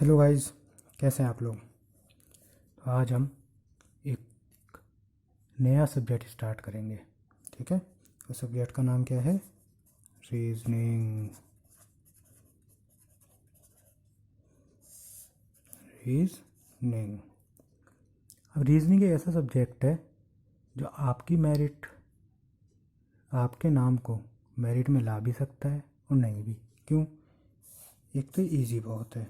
Hello guys, कैसे हैं आप लोग। तो आज हम एक नया सब्जेक्ट स्टार्ट करेंगे। ठीक है, उस सब्जेक्ट का नाम क्या है? रीजनिंग। रीजनिंग। अब रीजनिंग एक ऐसा सब्जेक्ट है जो आपकी मेरिट, आपके नाम को मेरिट में ला भी सकता है और नहीं भी। क्यों? एक तो इजी बहुत है।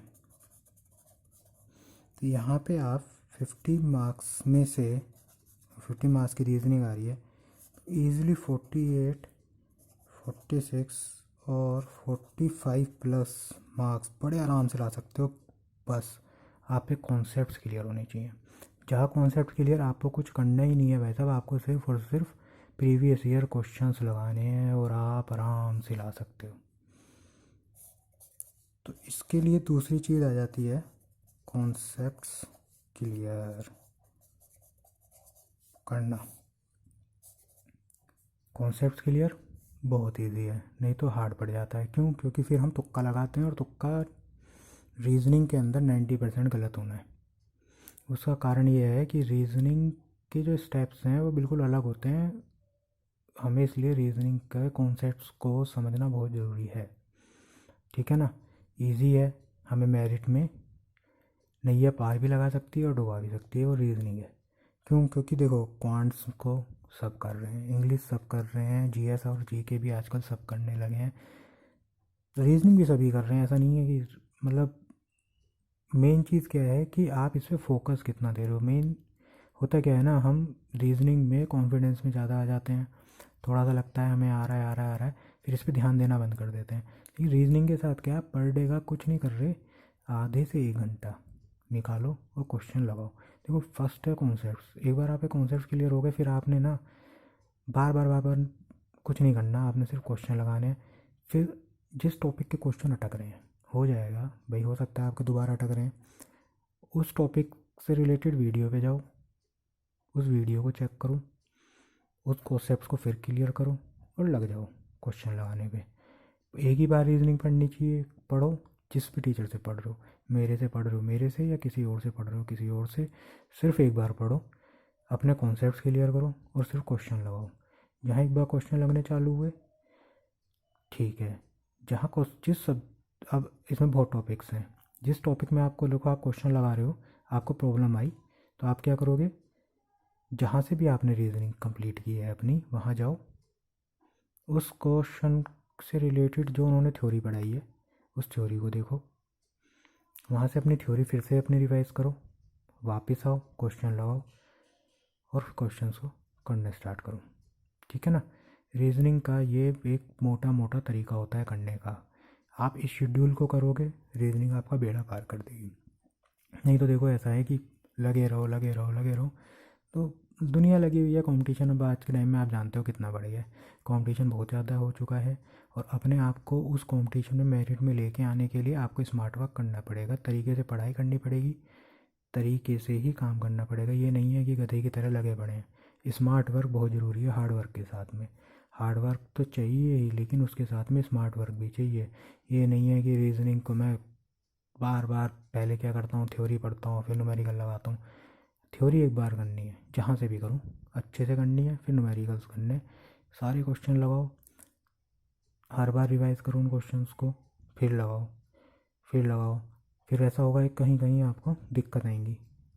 तो यहाँ पे आप 50 मार्क्स में से 50 मार्क्स की रीजनिंग आ रही है, ईज़िली 48, 46 और 45 प्लस मार्क्स बड़े आराम से ला सकते हो। बस आप पे कॉन्सेप्ट्स क्लियर होने चाहिए। जहाँ कॉन्सेप्ट क्लियर, आपको कुछ करना ही नहीं है भाई साहब, आपको सिर्फ और सिर्फ प्रीवियस ईयर क्वेश्चंस लगाने हैं और आप आराम से ला सकते हो। तो इसके लिए दूसरी चीज़ आ जाती है कॉन्सेप्ट्स क्लियर करना। कॉन्सेप्ट्स क्लियर बहुत इजी है, नहीं तो हार्ड पड़ जाता है। क्यों? क्योंकि फिर हम तुक्का लगाते हैं और तुक्का रीजनिंग के अंदर 90% गलत होना है। उसका कारण ये है कि रीजनिंग के जो स्टेप्स हैं वो बिल्कुल अलग होते हैं। हमें इसलिए रीजनिंग के कॉन्सेप्ट्स को समझना बहुत ज़रूरी है। ठीक है ना? इजी है, हमें मेरिट में नैया पार भी लगा सकती है और डुबा भी सकती है, वो रीजनिंग है। क्यों? क्योंकि देखो, क्वांट्स को सब कर रहे हैं, इंग्लिश सब कर रहे हैं, जीएस और जीके भी आजकल सब करने लगे हैं, रीजनिंग भी सभी कर रहे हैं। ऐसा नहीं है कि मतलब, मेन चीज़ क्या है कि आप इस पर फोकस कितना दे रहे हो। मेन होता क्या है ना, हम रीजनिंग में कॉन्फिडेंस में ज़्यादा आ जाते हैं, थोड़ा सा लगता है हमें आ रहा है आ रहा है आ रहा है, फिर इस पर ध्यान देना बंद कर देते हैं। लेकिन रीजनिंग के साथ क्या, पर डे का कुछ नहीं कर रहे, आधे से 1 घंटा निकालो और क्वेश्चन लगाओ। देखो, फर्स्ट है कॉन्सेप्ट्स। एक बार आपके कॉन्सेप्ट्स क्लियर हो गए, फिर आपने ना बार बार कुछ नहीं करना, आपने सिर्फ क्वेश्चन लगाने हैं। फिर जिस टॉपिक के क्वेश्चन अटक रहे हैं, हो जाएगा भाई, हो सकता है आपके दोबारा अटक रहे हैं, उस टॉपिक से रिलेटेड वीडियो पे जाओ, उस वीडियो को चेक करो, उस कॉन्सेप्ट को फिर क्लियर करो और लग जाओ क्वेश्चन लगाने पे। एक ही बार रीजनिंग पढ़नी चाहिए। पढ़ो, जिस भी टीचर से पढ़ रहे हो, मेरे से पढ़ रहे हो मेरे से, या किसी और से पढ़ रहे हो किसी और से, सिर्फ एक बार पढ़ो, अपने कॉन्सेप्ट क्लियर करो और सिर्फ क्वेश्चन लगाओ। जहाँ एक बार क्वेश्चन लगने चालू हुए, ठीक है, जहाँ जिस सब, अब इसमें बहुत टॉपिक्स हैं, जिस टॉपिक में आपको देखो आप क्वेश्चन लगा रहे हो, आपको प्रॉब्लम आई, तो आप क्या करोगे, जहाँ से भी आपने रीजनिंग कंप्लीट की है अपनी, वहाँ जाओ, उस क्वेश्चन से रिलेटेड जो उन्होंने थ्योरी पढ़ाई है, उस थ्योरी को देखो, वहाँ से अपनी थ्योरी फिर से अपनी रिवाइज करो, वापस आओ, क्वेश्चन लगाओ और क्वेश्चंस को करना स्टार्ट करो। ठीक है ना? रीजनिंग का ये एक मोटा मोटा तरीका होता है करने का। आप इस शेड्यूल को करोगे, रीजनिंग आपका बेड़ा पार कर देगी। नहीं तो देखो, ऐसा है कि लगे रहो लगे रहो लगे रहो, तो दुनिया लगी हुई है कंपटीशन। अब आज के टाइम में आप जानते हो कितना बढ़ गया है, कंपटीशन बहुत ज़्यादा हो चुका है। और अपने आप को उस कंपटीशन में मेरिट में लेके आने के लिए आपको स्मार्ट वर्क करना पड़ेगा, तरीके से पढ़ाई करनी पड़ेगी, तरीके से ही काम करना पड़ेगा। ये नहीं है कि गधे की तरह लगे पड़े हैं। स्मार्ट वर्क बहुत ज़रूरी है, हार्ड वर्क के साथ में। हार्ड वर्क तो चाहिए ही, लेकिन उसके साथ में स्मार्ट वर्क भी चाहिए। ये नहीं है कि रीजनिंग को मैं बार बार पहले क्या करता हूँ, थ्योरी पढ़ता हूँ फिर न्यूमेरिकल लगाता हूँ। थ्योरी एक बार करनी है, जहाँ से भी करूँ अच्छे से करनी है, फिर न्यूमेरिकल्स करने, सारे क्वेश्चन लगाओ, हर बार रिवाइज करो उन क्वेश्चंस को, फिर लगाओ फिर लगाओ। फिर ऐसा होगा कि कहीं कहीं आपको दिक्कत आएंगी।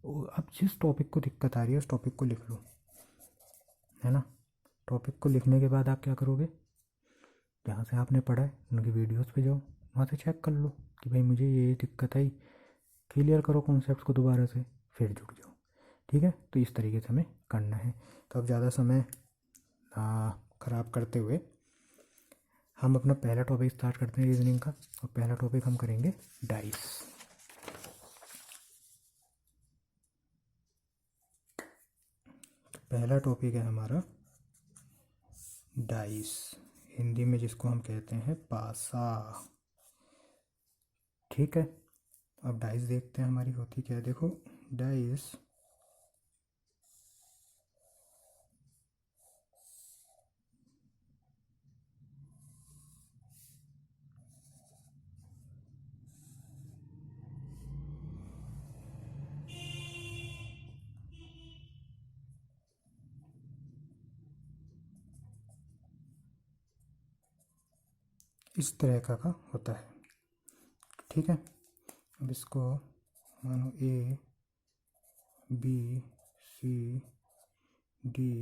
अब जिस टॉपिक को दिक्कत आ रही है उस टॉपिक को लिख लो, है ना? टॉपिक को लिखने के बाद आप क्या करोगे, जहाँ से आपने पढ़ा है उनकी वीडियोस पे जाओ, वहाँ से चेक कर लो कि भाई मुझे ये दिक्कत आई, क्लियर करो कॉन्सेप्ट को दोबारा से, फिर जुड़ जाओ। ठीक है? तो इस तरीके से हमें करना है। तो अब ज़्यादा समय ख़राब करते हुए हम अपना पहला टॉपिक स्टार्ट करते हैं रीजनिंग का। और पहला टॉपिक हम करेंगे डाइस। पहला टॉपिक है हमारा डाइस, हिंदी में जिसको हम कहते हैं पासा। ठीक है, अब डाइस देखते हैं हमारी होती क्या है। देखो, डाइस इस तरह का होता है। ठीक है, अब इसको मानो A B C D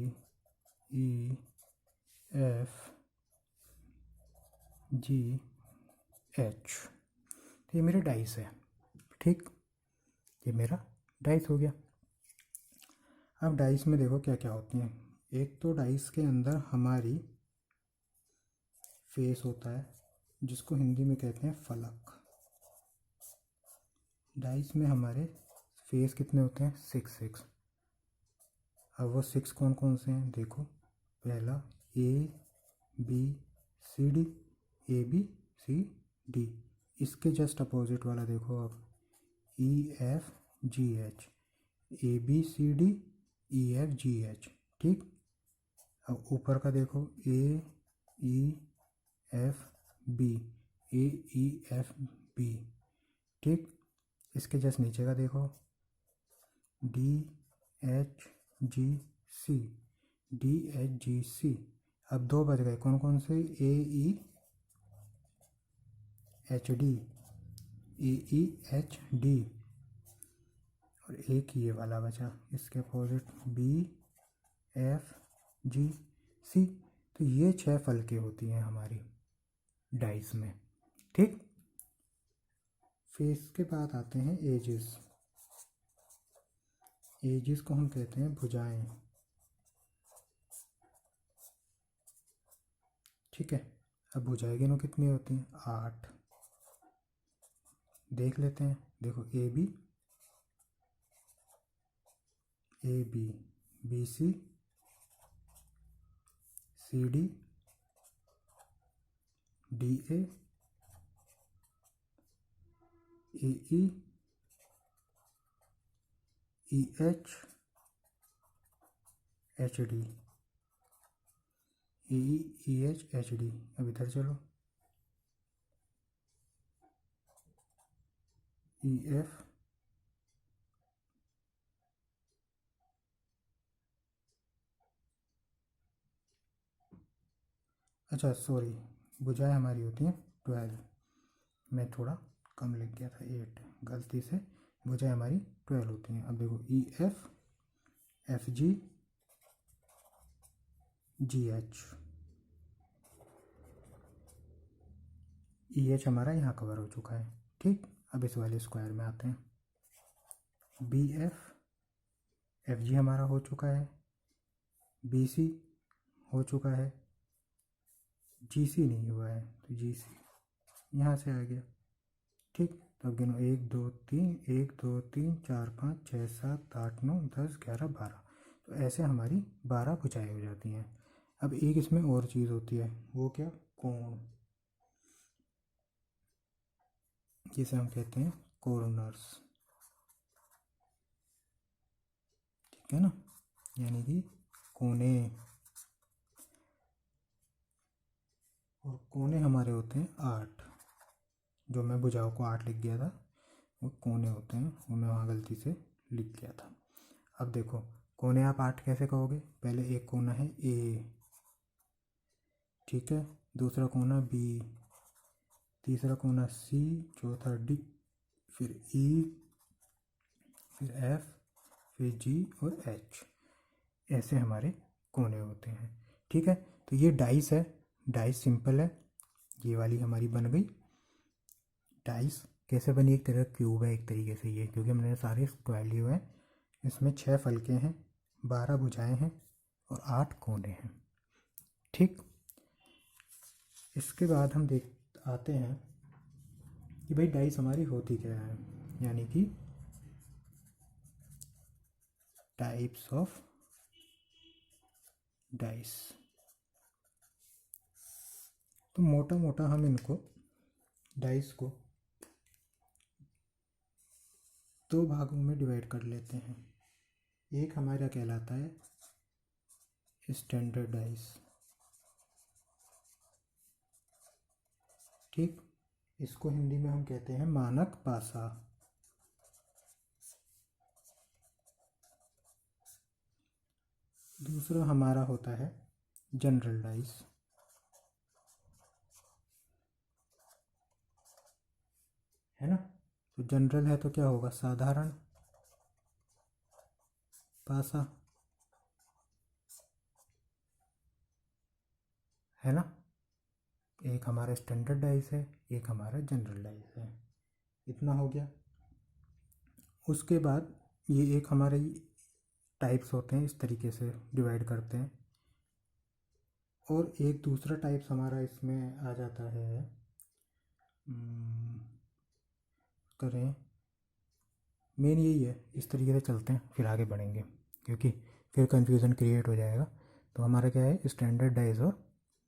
E F G H, तो ये मेरे डाइस है। ठीक, ये मेरा डाइस हो गया। अब डाइस में देखो क्या क्या होती हैं। एक तो डाइस के अंदर हमारी फेस होता है, जिसको हिंदी में कहते हैं फलक। डाइस में हमारे फेस कितने होते हैं? 6। अब वो 6 कौन कौन से हैं देखो। पहला A B C D, A B C D. इसके जस्ट अपोजिट वाला देखो अब, E F G H, A B C D E F G H. ठीक, अब ऊपर का देखो, A E F B, A E F B. ठीक, इसके जस्ट नीचे का देखो, D H G C, D H G C. अब 2 बच गए, कौन कौन से? A E H D, A E H D. और एक ये वाला बचा, इसके अपोजिट बी एफ जी सी। तो ये 6 फलकें होती हैं हमारी डाइस में। ठीक, फिर इसके बाद आते हैं एजेस। एजेस को हम कहते हैं भुजाएं। ठीक है, अब भुजाएं गिनो कितनी होती हैं? 8। देख लेते हैं, देखो A B B C C D D A E H H D, E H H D. अब इधर चलो, ई एफ अच्छा सॉरी, भुजाएं हमारी होती हैं 12। मैं थोड़ा कम लिख गया था, 8 गलती से। भुजाएं हमारी 12 होती हैं। अब देखो ई एफ जी जी एच, ई एच हमारा यहाँ कवर हो चुका है। ठीक, अब इस वाले स्क्वायर में आते हैं। बी एफ जी हमारा हो चुका है, बी सी हो चुका है, जी सी नहीं हुआ है, तो जी सी यहाँ से आ गया। ठीक, तो अब गिनो 1 2 3, 1 2 3 4 5 6 7 8 9 10 11 12। तो ऐसे हमारी 12 भुजाएं हो जाती हैं। अब एक इसमें और चीज़ होती है, वो क्या? कोण, जिसे हम कहते हैं कॉर्नर्स। ठीक है ना, यानी कि कोने। और कोने हमारे होते हैं 8। जो मैं भुजाओं को 8 लिख गया था, वो कोने होते हैं, वो मैं वहाँ गलती से लिख गया था। अब देखो, कोने आप 8 कैसे कहोगे? पहले एक कोना है ए, ठीक है, दूसरा कोना बी, तीसरा कोना सी, चौथा डी, फिर ई, फिर एफ, फिर जी और एच। ऐसे हमारे कोने होते हैं। ठीक है, तो ये डाइस है। डाइस सिंपल है, ये वाली हमारी बन गई डाइस। कैसे बनी? एक तरह क्यूब है एक तरीके से ये, क्योंकि हमने सारे स्क्वायर लिए हुए हैं। इसमें 6 फलके हैं, 12 भुजाएं हैं और 8 कोने हैं। ठीक, इसके बाद हम देख आते हैं कि भाई डाइस हमारी होती क्या है, यानी कि टाइप्स ऑफ डाइस। तो मोटा मोटा हम इनको डाइस को 2 भागों में डिवाइड कर लेते हैं। एक हमारा कहलाता है स्टैंडर्ड डाइस। ठीक, इसको हिंदी में हम कहते हैं मानक पासा। दूसरा हमारा होता है जनरल डाइस, है ना। तो जनरल है तो क्या होगा, साधारण पासा, है ना। एक हमारा स्टैंडर्ड डाइस है, एक हमारा जनरल डाइस है, इतना हो गया। उसके बाद ये एक हमारे टाइप्स होते हैं, इस तरीके से डिवाइड करते हैं। और एक दूसरा टाइप्स हमारा इसमें आ जाता है, करें मेन यही है, इस तरीके से चलते हैं, फिर आगे बढ़ेंगे क्योंकि फिर कंफ्यूजन क्रिएट हो जाएगा। तो हमारा क्या है, स्टैंडर्ड डाइस और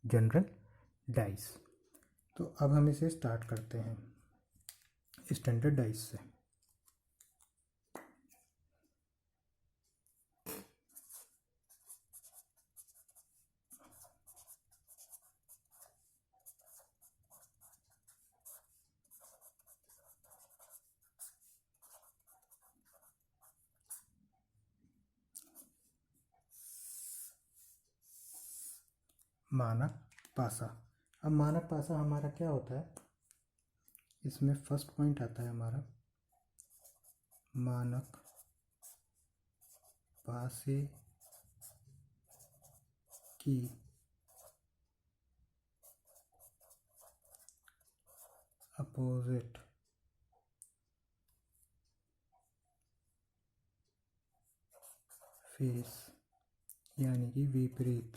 जनरल डाइस। तो अब हम इसे स्टार्ट करते हैं स्टैंडर्ड डाइस से। मानक पासा। अब मानक पासा हमारा क्या होता है, इसमें फर्स्ट पॉइंट आता है हमारा मानक पासे की अपोजिट फेस, यानी कि विपरीत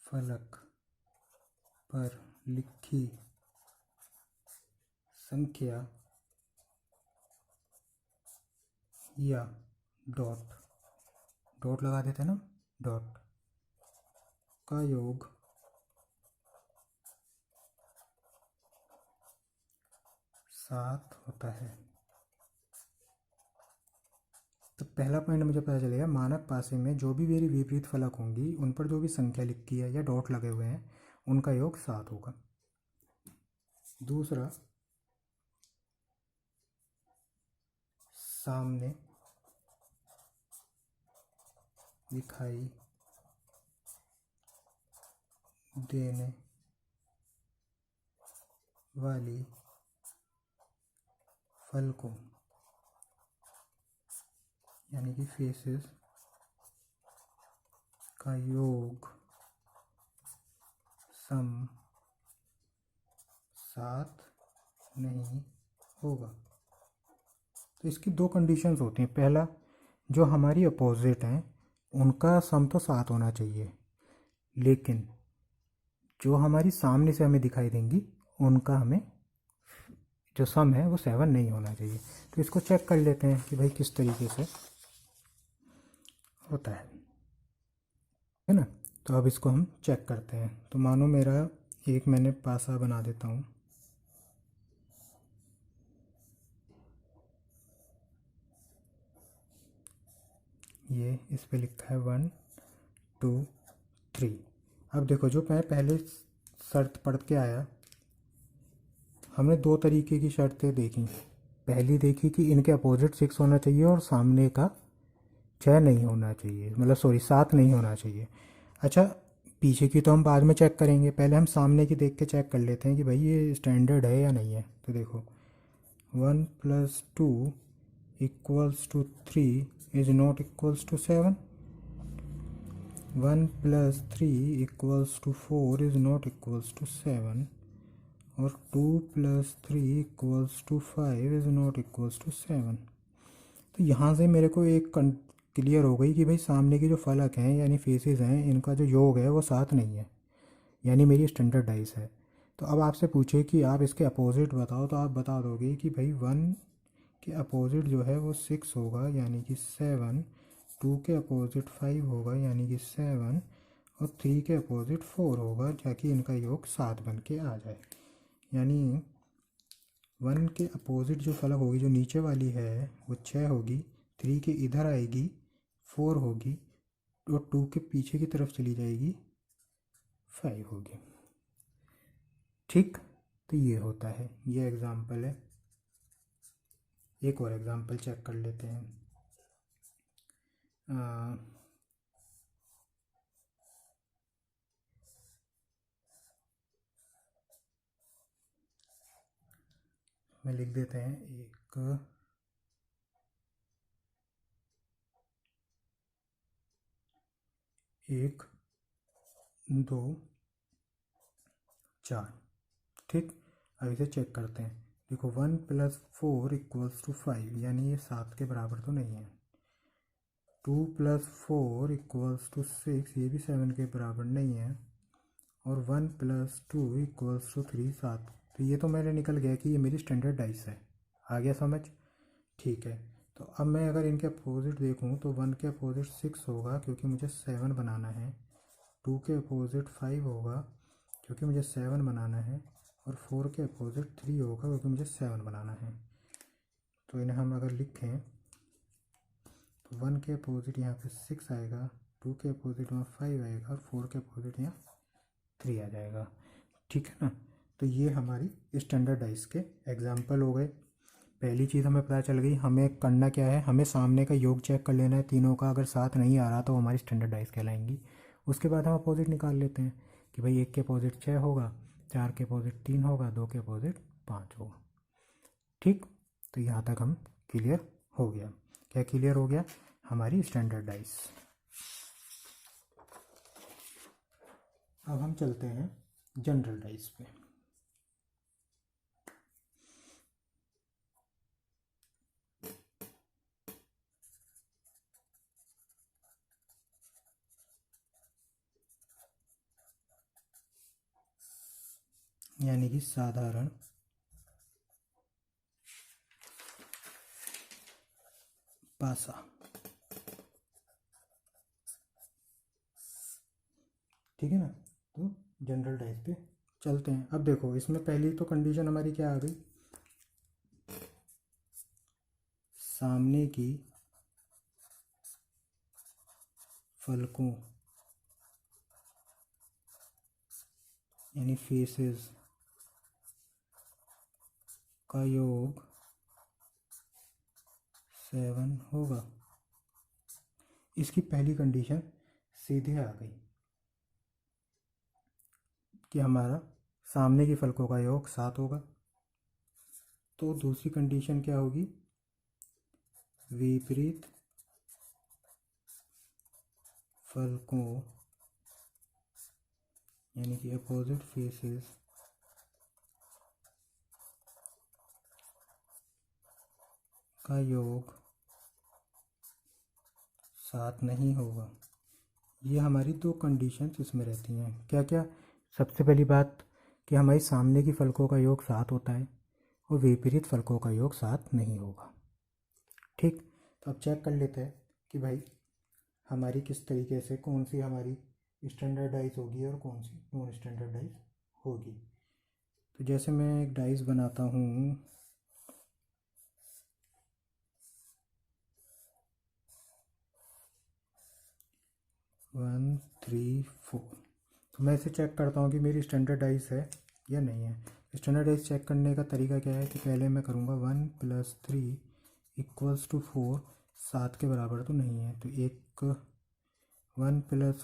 फलक पर लिखी संख्या या डॉट, डॉट लगा देते हैं ना, डॉट का योग सात होता है। तो पहला पॉइंट मुझे पता चलेगा, मानक पासे में जो भी मेरी विपरीत फलक होंगी उन पर जो भी संख्या लिखी है या डॉट लगे हुए हैं उनका योग सात होगा। दूसरा, सामने दिखाई देने वाली फलकों, यानी कि फेसेस का योग सम सात नहीं होगा। तो इसकी दो कंडीशंस होती हैं। पहला, जो हमारी अपोजिट हैं उनका सम तो सात होना चाहिए, लेकिन जो हमारी सामने से हमें दिखाई देंगी उनका हमें जो सम है वो सेवन नहीं होना चाहिए। तो इसको चेक कर लेते हैं कि भाई किस तरीके से होता है ना। तो अब इसको हम चेक करते हैं। तो मानो मेरा एक मैंने पासा बना देता हूँ, ये इस पे लिखा है 1 2 3। अब देखो, जो मैं पहले शर्त पढ़ के आया, हमने दो तरीके की शर्तें देखी। पहली देखी कि इनके अपोजिट 6 होना चाहिए और सामने का 6 नहीं होना चाहिए, मतलब सॉरी 7 नहीं होना चाहिए। अच्छा, पीछे की तो हम बाद में चेक करेंगे, पहले हम सामने की देख के चेक कर लेते हैं कि भाई ये स्टैंडर्ड है या नहीं है। तो देखो, 1 + 2 = 3 is not equals to 7। 1 + 3 = 4 is not equals to 7। और 2 + 3 = 5 इज़ नॉट इक्वल्स टू 7। तो यहाँ से मेरे को एक क्लियर हो गई कि भाई सामने की जो फलक हैं यानी फेसेस हैं, इनका जो योग है वो सात नहीं है, यानी मेरी स्टैंडर्ड डाइस है। तो अब आपसे पूछे कि आप इसके अपोजिट बताओ, तो आप बता दोगे कि भाई 1 के अपोजिट जो है वो 6 होगा, यानी कि 7। 2 के अपोजिट 5 होगा, यानी कि 7। और 3 के अपोजिट 4 होगा, ताकि इनका योग 7 बन के आ जाए। यानी 1 के अपोजिट जो फलक होगी, जो नीचे वाली है, वो 6 होगी। 3 के इधर आएगी 4 होगी, और 2 के पीछे की तरफ चली जाएगी 5 होगी। ठीक, तो ये होता है, ये एग्ज़ाम्पल है। एक और एग्ज़ाम्पल चेक कर लेते हैं। में लिख देते हैं 1 1 2 4। ठीक, अब इसे चेक करते हैं। देखो 1 + 4 = 5, यानी ये 7 के बराबर तो नहीं है। 2 + 4 = 6, ये भी 7 के बराबर नहीं है। और 1 + 2 = 3, 7। तो ये तो मैंने निकल गया कि ये मेरी स्टैंडर्ड डाइस है। आ गया समझ? ठीक है, तो अब मैं अगर इनके अपोजिट देखूं तो 1 के अपोजिट 6 होगा क्योंकि मुझे 7 बनाना है। 2 के अपोजिट 5 होगा क्योंकि मुझे 7 बनाना है। और 4 के अपोजिट 3 होगा क्योंकि मुझे 7 बनाना है। तो इन्हें हम अगर लिखें तो 1 के अपोजिट यहाँ पे 6 आएगा, 2 के अपोजिट वहाँ 5 आएगा और 4 के अपोजिट यहाँ 3 आ जाएगा। ठीक है ना? तो ये हमारी स्टैंडर्ड डाइस के एग्जाम्पल हो गए। पहली चीज़ हमें पता चल गई, हमें करना क्या है, हमें सामने का योग चेक कर लेना है तीनों का। अगर साथ नहीं आ रहा तो हमारी स्टैंडर्ड डाइस कहलाएंगी। उसके बाद हम अपोजिट निकाल लेते हैं कि भाई 1 के अपोजिट 6 होगा, 4 के अपोजिट 3 होगा, 2 के अपोजिट 5 होगा। ठीक, तो यहाँ तक हम क्लियर हो गया। क्या क्लियर हो गया? हमारी स्टैंडर्ड डाइस। अब हम चलते हैं जनरल डाइस पे। यानी कि साधारण पासा। ठीक है ना? तो जनरल डाइस पे चलते हैं। अब देखो इसमें पहली तो कंडीशन हमारी क्या आ गई, सामने की फलकों यानी फेसेस का योग 7 होगा। इसकी पहली कंडीशन सीधे आ गई कि हमारा सामने की फलकों का योग 7 होगा। तो दूसरी कंडीशन क्या होगी, विपरीत फलकों यानी कि अपोजिट फेसेस का योग 7 नहीं होगा। ये हमारी दो कंडीशंस इसमें रहती हैं। क्या क्या? सबसे पहली बात कि हमारी सामने की फलकों का योग 7 होता है और विपरीत फलकों का योग 7 नहीं होगा। ठीक, तो अब चेक कर लेते हैं कि भाई हमारी किस तरीके से, कौन सी हमारी स्टैंडर्डाइज होगी और कौन सी नॉन स्टैंडर्डाइज होगी। तो जैसे मैं एक डाइस बनाता हूँ, वन थ्री फोर, तो मैं इसे चेक करता हूँ कि मेरी स्टैंडर्डाइज है या नहीं है। स्टैंडर्डाइज चेक करने का तरीका क्या है कि पहले मैं करूँगा 1 + 3 = 4, 7 के बराबर तो नहीं है। तो 1 +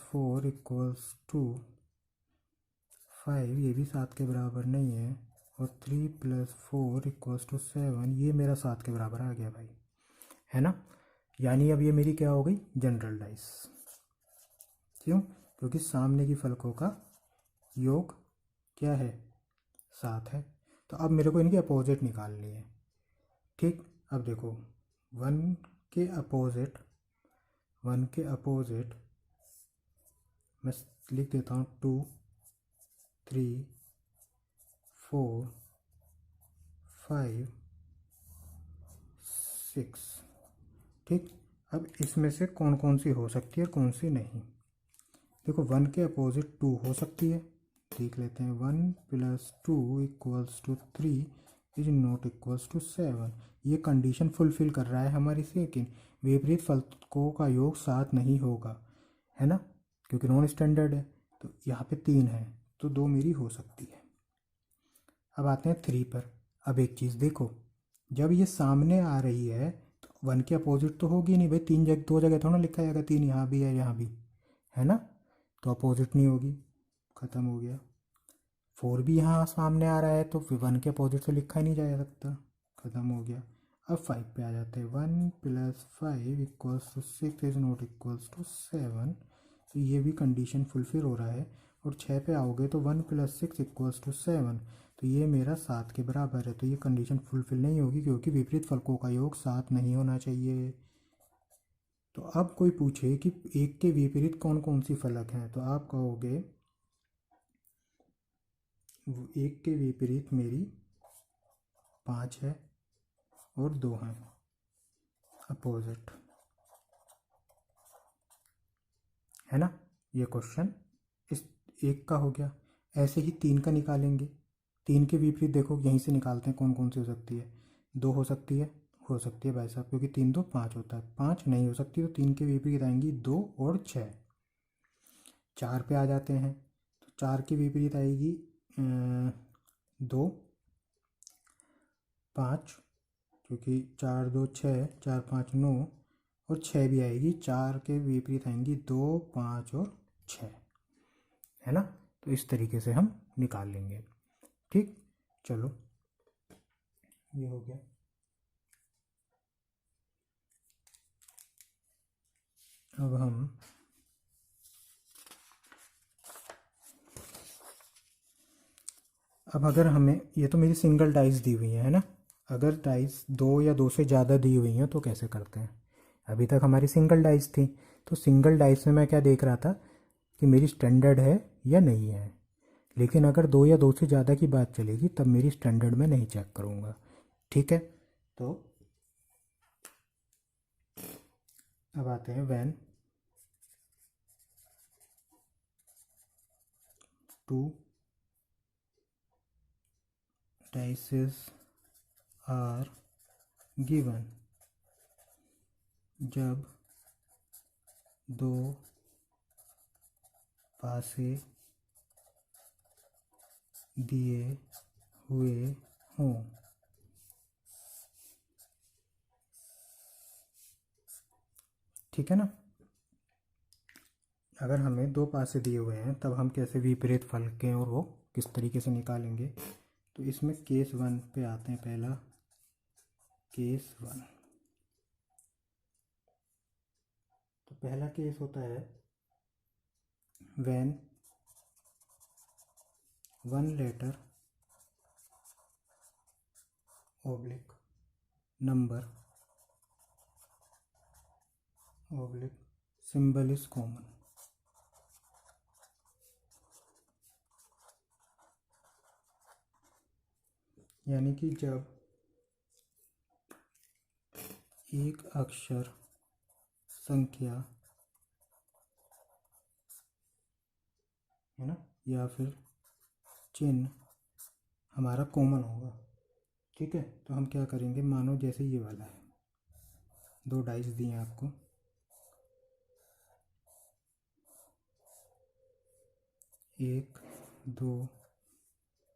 4 = 5, ये भी 7 के बराबर नहीं है। और 3 + 4 = 7, ये मेरा 7 के बराबर आ गया भाई, है ना? यानी अब ये मेरी क्या हो गई, जनरल डाइस। क्यों? क्योंकि सामने की फलकों का योग क्या है, 7 है। तो अब मेरे को इनकी अपोजिट निकालनी है। ठीक, अब देखो 1 के अपोजिट, 1 के अपोजिट मैं लिख देता हूँ 2 3 4 5 6। ठीक, अब इसमें से कौन कौन सी हो सकती है और कौन सी नहीं। देखो 1 के अपोजिट 2 हो सकती है, देख लेते हैं। 1 + 2 = 3 इज नॉट इक्वल्स टू 7। ये कंडीशन फुलफिल कर रहा है हमारी, सेकेंड विपरीत फलकों का योग 7 नहीं होगा, है ना? क्योंकि नॉन स्टैंडर्ड है। तो यहाँ पे 3 है, तो 2 मेरी हो सकती है। अब आते हैं 3 पर। अब एक चीज़ देखो, जब ये सामने आ रही है तो 1 के अपोजिट तो होगी नहीं भाई, 2 जगह थोड़ा लिखा जाएगा, 3 यहाँ भी है यहाँ भी, है ना? तो अपोजिट नहीं होगी, ख़त्म हो गया। 4 भी यहाँ सामने आ रहा है तो 1 के अपोजिट तो लिखा ही नहीं जा सकता, ख़त्म हो गया। अब 5 पे आ जाते हैं। 1 + 5 = 6 इज़ नॉट इक्वल्स टू 7। तो ये भी कंडीशन फुलफिल हो रहा है। और 6 पे आओगे तो 1 + 6 = 7। तो ये मेरा 7 के बराबर है। तो ये कंडीशन फुलफिल नहीं होगी क्योंकि विपरीत फलकों का योग 7 नहीं होना चाहिए। तो अब कोई पूछे कि एक के विपरीत कौन कौन सी फलक हैं, तो आप कहोगे एक के विपरीत मेरी 5 है और 2 हैं अपोजिट, है ना। ये क्वेश्चन इस एक का हो गया। ऐसे ही 3 का निकालेंगे। 3 के विपरीत देखो यहीं से निकालते हैं कौन कौन सी हो सकती है। 2 हो सकती है भाई साहब, क्योंकि 3 2 5 होता है। 5 नहीं हो सकती, तो 3 के विपरीत आएंगी 2 और 6। 4 पे आ जाते हैं, तो 4 के विपरीत आएगी 2 5, क्योंकि 4 2 6, 4 5 9, और 6 भी आएगी। 4 के विपरीत आएंगी 2 5 और 6, है ना। तो इस तरीके से हम निकाल लेंगे। ठीक, चलो ये हो गया। अब अगर हमें, ये तो मेरी सिंगल डाइस दी हुई है ना। अगर डाइस 2 या 2 से ज़्यादा दी हुई हैं तो कैसे करते हैं। अभी तक हमारी सिंगल डाइस थी, तो सिंगल डाइस में मैं क्या देख रहा था कि मेरी स्टैंडर्ड है या नहीं है। लेकिन अगर 2 या 2 से ज़्यादा की बात चलेगी तब मेरी स्टैंडर्ड में नहीं चेक करूँगा। ठीक है, तो अब आते हैं व्हेन 2 डाइसेस आर गिवन, जब 2 पासे दिए हुए हों। ठीक है ना। अगर हमें 2 पासे दिए हुए हैं तब हम कैसे विपरीत फलकें और वो किस तरीके से निकालेंगे। तो इसमें केस 1 पे आते हैं। पहला केस 1, तो पहला केस होता है when 1 letter oblique number oblique symbol is common. यानी कि जब एक अक्षर संख्या, है ना, या फिर चिन्ह हमारा कॉमन होगा। ठीक है, तो हम क्या करेंगे, मानो जैसे ये वाला है, 2 डाइस दिए हैं आपको, 1 2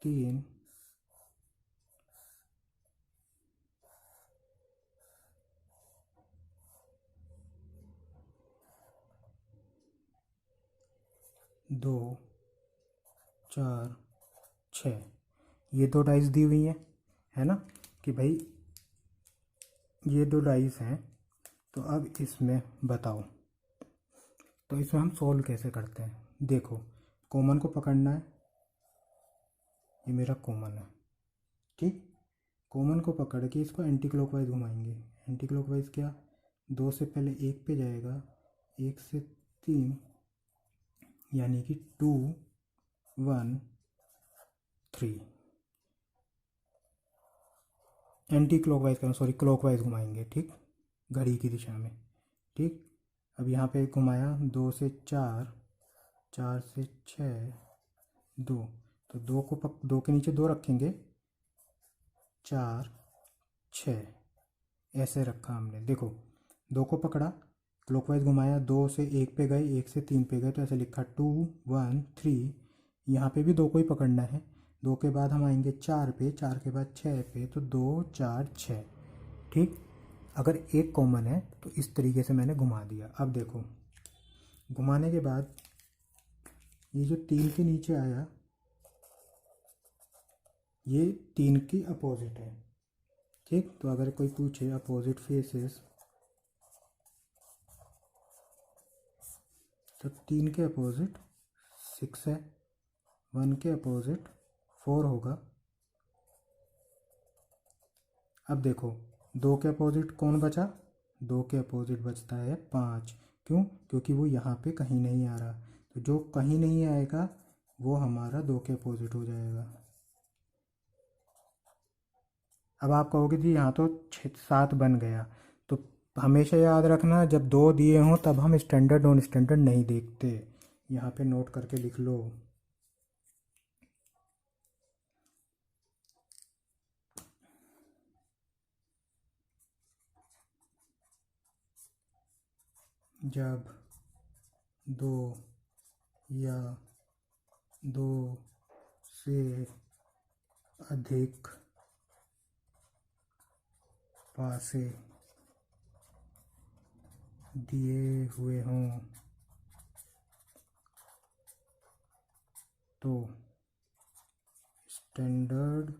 3, 2 4 6, ये 2 डाइस दी हुई हैं, है ना, कि भाई ये 2 डाइस हैं। तो अब इसमें बताओ, तो इसमें हम सोल्व कैसे करते हैं। देखो, कॉमन को पकड़ना है, ये मेरा कॉमन है। ठीक, कॉमन को पकड़ के इसको एंटी क्लॉकवाइज घुमाएंगे। एंटी क्लॉकवाइज क्या, 2 से पहले 1 पे जाएगा, 1 से 3, यानी कि 2 1 3। एंटी क्लॉकवाइज करें, सॉरी क्लॉकवाइज घुमाएंगे। ठीक, घड़ी की दिशा में। ठीक, अब यहाँ पे घुमाया 2 से 4, 4 से 6, 2, तो 2 के नीचे 2 रखेंगे, 4 6, ऐसे रखा हमने। देखो, 2 को पकड़ा, क्लॉकवाइज घुमाया, 2 से 1 पे गए, 1 से 3 पे गए, तो ऐसे लिखा 2 1 3। यहाँ पे भी 2 को ही पकड़ना है। 2 के बाद हम आएंगे 4 पे, 4 के बाद 6 पे, तो 2 4 6। ठीक, अगर एक कॉमन है तो इस तरीके से मैंने घुमा दिया। अब देखो, घुमाने के बाद ये जो 3 के नीचे आया, ये 3 की अपोजिट है। ठीक, तो अगर कोई पूछे अपोजिट फेसेस, तो 3 के अपोजिट 6 है, 1 के अपोजिट 4 होगा। अब देखो 2 के अपोजिट कौन बचा, 2 के अपोजिट बचता है 5। क्यों? क्योंकि वो यहाँ पे कहीं नहीं आ रहा, तो जो कहीं नहीं आएगा वो हमारा 2 के अपोजिट हो जाएगा। अब आप कहोगे जी यहाँ तो 7 बन गया, तो हमेशा याद रखना जब 2 दिए हों तब हम स्टैंडर्ड नॉन स्टैंडर्ड नहीं देखते। यहाँ पे नोट करके लिख लो। जब 2 या 2 से अधिक पासे दिए हुए हों तो स्टैंडर्ड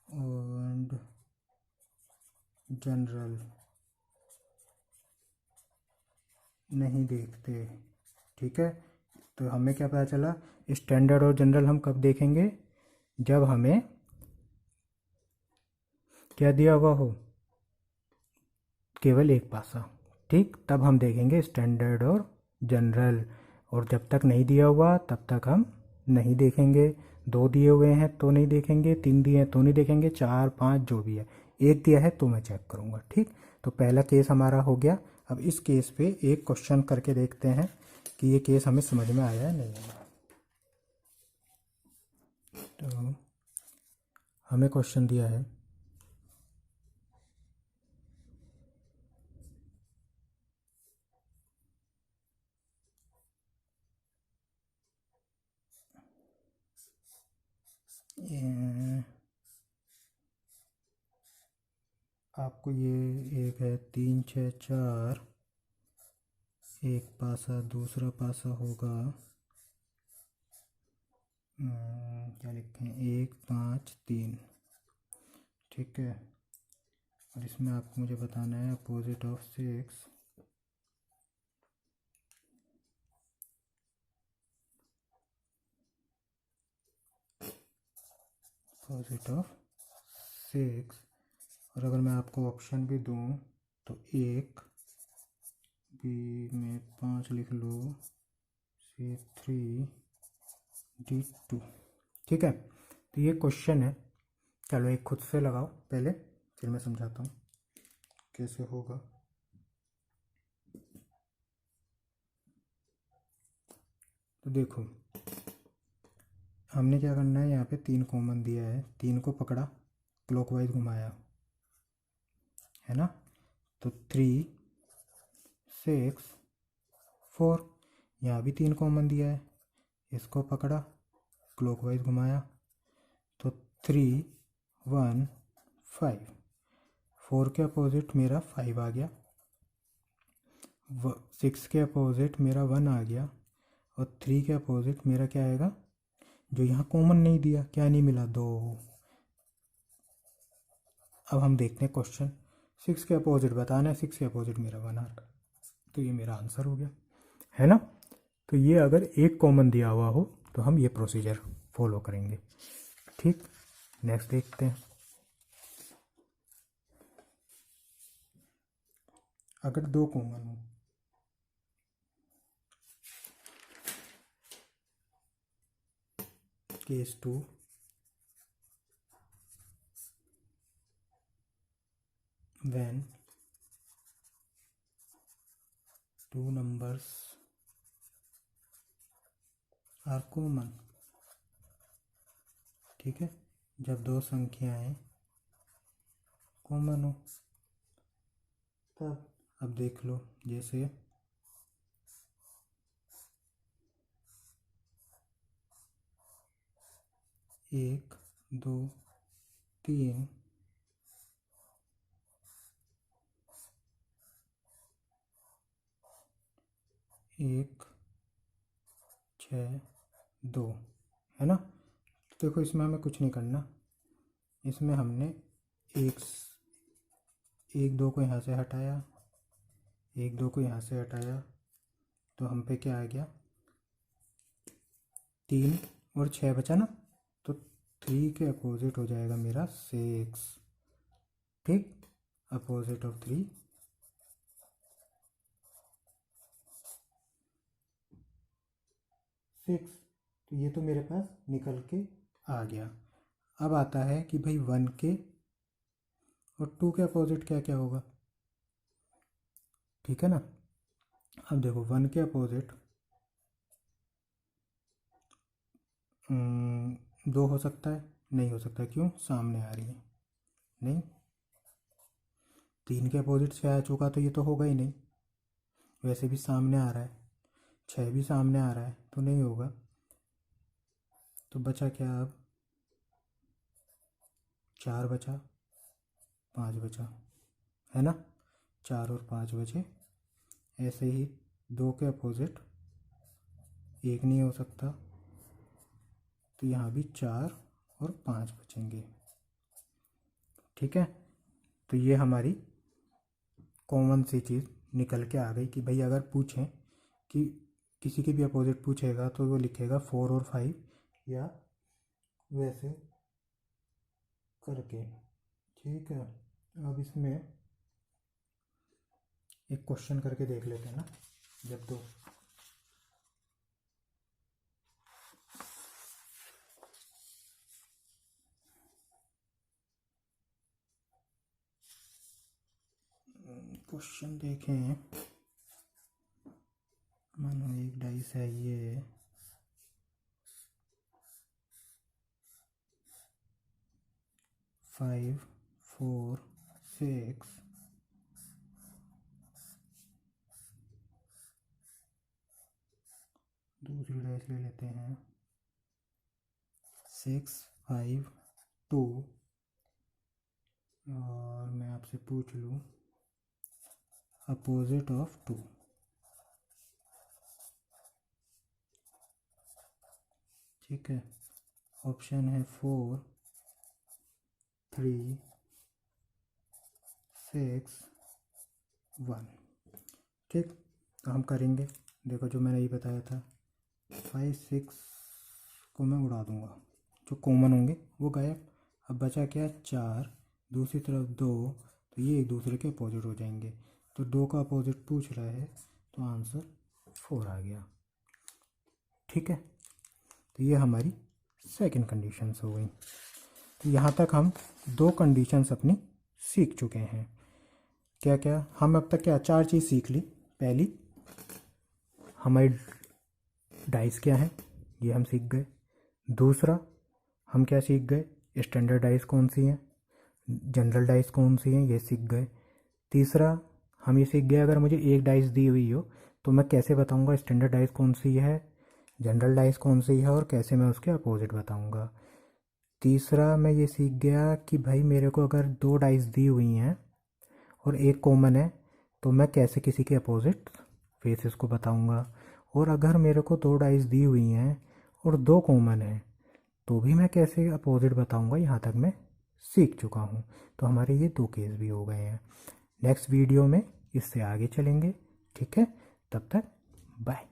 और जनरल नहीं देखते। ठीक है, तो हमें क्या पता चला, स्टैंडर्ड और जनरल हम कब देखेंगे, जब हमें क्या दिया हुआ हो, केवल एक पासा। ठीक, तब हम देखेंगे स्टैंडर्ड और जनरल, और जब तक नहीं दिया हुआ तब तक हम नहीं देखेंगे। 2 दिए हुए हैं तो नहीं देखेंगे, 3 दिए हैं तो नहीं देखेंगे, 4 5 जो भी है, 1 दिया है तो मैं चेक करूँगा। ठीक, तो पहला केस हमारा हो गया। अब इस केस पे एक क्वेश्चन करके देखते हैं कि ये केस हमें समझ में आया या नहीं आया। तो हमें क्वेश्चन दिया है आपको, ये एक है 3 6 4, एक पासा, दूसरा पासा होगा क्या लिखें, 1 5 3। ठीक है, और इसमें आपको मुझे बताना है अपोजिट ऑफ 6, अपोजिट ऑफ 6। और अगर मैं आपको ऑप्शन भी दूं तो 1 बी में 5 लिख लो, C 3 D 2। ठीक है, तो ये क्वेश्चन है। चलो एक खुद से लगाओ पहले, फिर मैं समझाता हूँ कैसे होगा। तो देखो हमने क्या करना है, यहाँ पे 3 कॉमन दिया है, 3 को पकड़ा, क्लॉकवाइज घुमाया, है ना, तो 3 6 4। यहाँ भी 3 कॉमन दिया है, इसको पकड़ा, क्लॉकवाइज घुमाया, तो 3 1 5। 4 के अपोजिट मेरा 5 आ गया, 6 के अपोजिट मेरा 1 आ गया, और 3 के अपोजिट मेरा क्या आएगा, जो यहाँ कॉमन नहीं दिया, क्या नहीं मिला, 2। अब हम देखते हैं क्वेश्चन, 6 के अपोजिट बताना है, 6 के अपोजिट मेरा 1 आ रहा, तो ये मेरा आंसर हो गया, है ना। तो ये अगर एक कॉमन दिया हुआ हो तो हम ये प्रोसीजर फॉलो करेंगे। ठीक, नेक्स्ट देखते हैं। अगर 2 कॉमन हो, case 2, when 2 numbers are common। ठीक है, जब 2 संख्याएं कॉमन हो तब, अब देख लो, जैसे 1 2 3, 1 6 2, है ना। तो देखो इसमें हमें कुछ नहीं करना, इसमें हमने एक एक दो को यहाँ से हटाया, एक दो को यहाँ से हटाया, तो हम पे क्या आ गया 3 और 6 बचा ना, तो 3 के अपोजिट हो जाएगा मेरा 6। ठीक, अपोजिट ऑफ 3 6। तो ये तो मेरे पास निकल के आ गया। अब आता है कि भाई 1 के और 2 के अपोजिट क्या क्या होगा। ठीक है ना। अब देखो 1 के अपोजिट 2 हो सकता है, नहीं हो सकता, क्यों, सामने आ रही है, नहीं। 3 के अपोजिट 6 आ चुका, तो ये तो होगा ही नहीं, वैसे भी सामने आ रहा है, 6 भी सामने आ रहा है, तो नहीं होगा। तो बचा क्या अब, 4 बचा, 5 बचा, है ना, 4 और 5 बचे। ऐसे ही 2 के अपोजिट 1 नहीं हो सकता, तो यहाँ भी 4 और 5 बचेंगे। ठीक है, तो ये हमारी कॉमन सी चीज़ निकल के आ गई कि भाई अगर पूछें कि किसी के भी अपोजिट पूछेगा तो वो लिखेगा 4 और 5, या वैसे करके। ठीक है, अब इसमें एक क्वेश्चन करके देख लेते हैं ना। जब तो क्वेश्चन देखें, मानो एक डाइस है ये, फाइव 4 6, दूसरी डाइस ले लेते हैं 6 5 2, और मैं आपसे पूछ लूँ अपोजिट ऑफ 2। ठीक है, ऑप्शन है 4 3 6 1। ठीक, तो हम करेंगे, देखो जो मैंने ये बताया था 5 6 को मैं उड़ा दूंगा, जो कॉमन होंगे वो गायब। अब बचा क्या 4, दूसरी तरफ 2, तो ये एक दूसरे के अपोजिट हो जाएंगे, तो 2 का अपोजिट पूछ रहा है, तो आंसर 4 आ गया। ठीक है, तो ये हमारी सेकंड कंडीशंस हो गई। तो यहाँ तक हम 2 कंडीशंस अपनी सीख चुके हैं। क्या क्या हम अब तक क्या 4 चीज़ सीख ली। पहली, हमारी डाइस क्या है, ये हम सीख गए। दूसरा, हम क्या सीख गए, स्टैंडर्ड डाइस कौन सी हैं, जनरल डाइस कौन सी हैं, ये सीख गए। तीसरा, हम ये सीख गए अगर मुझे एक डाइस दी हुई हो तो मैं कैसे बताऊंगा स्टैंडर्ड डाइस कौन सी है, जनरल डाइस कौन सी है, और कैसे मैं उसके अपोजिट बताऊंगा। तीसरा, मैं ये सीख गया कि भाई मेरे को अगर 2 डाइस दी हुई हैं और एक कॉमन है, तो मैं कैसे किसी के अपोजिट फेसेस को बताऊंगा। और अगर मेरे को 2 डाइस दी हुई हैं और 2 कॉमन है, तो भी मैं कैसे अपोजिट बताऊंगा, यहाँ तक मैं सीख चुका हूँ। तो हमारे ये 2 केस भी हो गए हैं। नेक्स्ट वीडियो में इससे आगे चलेंगे। ठीक है, तब तक बाय।